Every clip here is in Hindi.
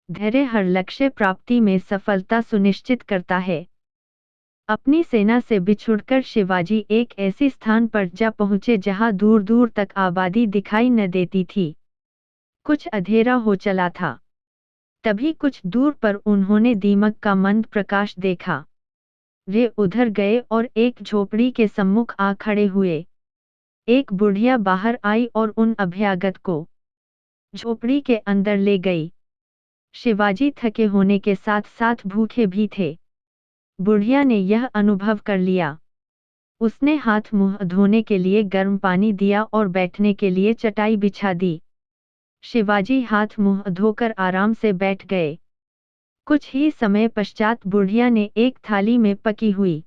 धैर्य हर लक्ष्य प्राप्ति में सफलता सुनिश्चित करता है। अपनी सेना से बिछुड़कर शिवाजी एक ऐसे स्थान पर जा पहुंचे जहां दूर दूर तक आबादी दिखाई न देती थी। कुछ अंधेरा हो चला था। तभी कुछ दूर पर उन्होंने दीमक का मंद प्रकाश देखा। वे उधर गए और एक झोपड़ी के सम्मुख आ खड़े हुए। एक बुढ़िया बाहर आई और उन अभ्यागत को झोपड़ी के अंदर ले गई। शिवाजी थके होने के साथ साथ भूखे भी थे। बुढ़िया ने यह अनुभव कर लिया। उसने हाथ मुंह धोने के लिए गर्म पानी दिया और बैठने के लिए चटाई बिछा दी। शिवाजी हाथ मुंह धोकर आराम से बैठ गए। कुछ ही समय पश्चात बुढ़िया ने एक थाली में पकी हुई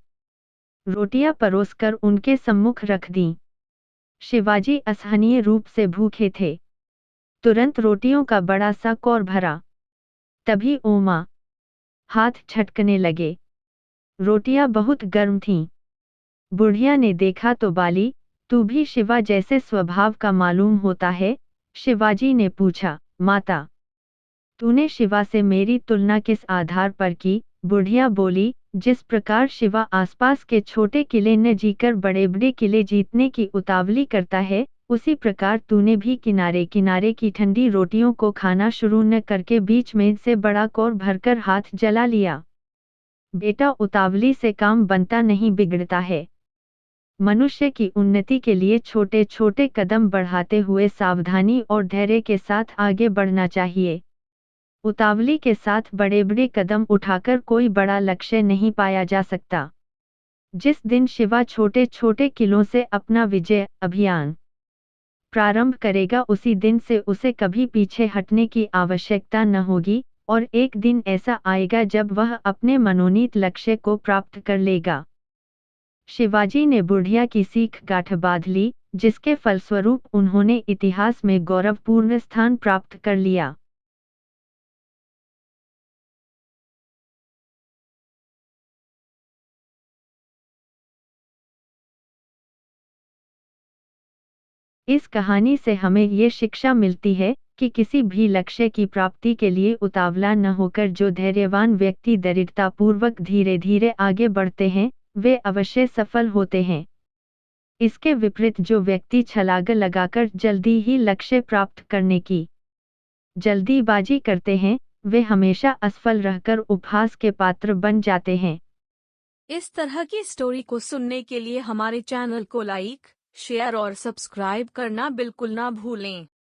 रोटियां परोसकर उनके सम्मुख रख दी। शिवाजी असहनीय रूप से भूखे थे। तुरंत रोटियों का बड़ा सा कौर भरा। तभी ओमा हाथ छटकने लगे। रोटियां बहुत गर्म थीं। बुढ़िया ने देखा तो बाली, तू भी शिवा जैसे स्वभाव का मालूम होता है। शिवाजी ने पूछा, माता, तूने शिवा से मेरी तुलना किस आधार पर की? बुढ़िया बोली, जिस प्रकार शिवा आसपास के छोटे किले न जीकर बड़े बड़े किले जीतने की उतावली करता है, उसी प्रकार तूने भी किनारे किनारे की ठंडी रोटियों को खाना शुरू न करके बीच में से बड़ा कौर भरकर हाथ जला लिया। बेटा, उतावली से काम बनता नहीं, बिगड़ता है। मनुष्य की उन्नति के लिए छोटे छोटे कदम बढ़ाते हुए सावधानी और धैर्य के साथ आगे बढ़ना चाहिए। उतावली के साथ बड़े बड़े कदम उठाकर कोई बड़ा लक्ष्य नहीं पाया जा सकता। जिस दिन शिवा छोटे छोटे किलों से अपना विजय अभियान प्रारंभ करेगा, उसी दिन से उसे कभी पीछे हटने की आवश्यकता न होगी और एक दिन ऐसा आएगा जब वह अपने मनोनीत लक्ष्य को प्राप्त कर लेगा। शिवाजी ने बुढ़िया की सीख गांठ बांध ली, जिसके फलस्वरूप उन्होंने इतिहास में गौरवपूर्ण स्थान प्राप्त कर लिया। इस कहानी से हमें ये शिक्षा मिलती है कि किसी भी लक्ष्य की प्राप्ति के लिए उतावला न होकर जो धैर्यवान व्यक्ति दृढ़तापूर्वक धीरे धीरे आगे बढ़ते हैं, वे अवश्य सफल होते हैं। इसके विपरीत जो व्यक्ति छलांग लगाकर जल्दी ही लक्ष्य प्राप्त करने की जल्दीबाजी करते हैं, वे हमेशा असफल रहकर उपहास के पात्र बन जाते हैं। इस तरह की स्टोरी को सुनने के लिए हमारे चैनल को लाइक, शेयर और सब्सक्राइब करना बिल्कुल ना भूलें।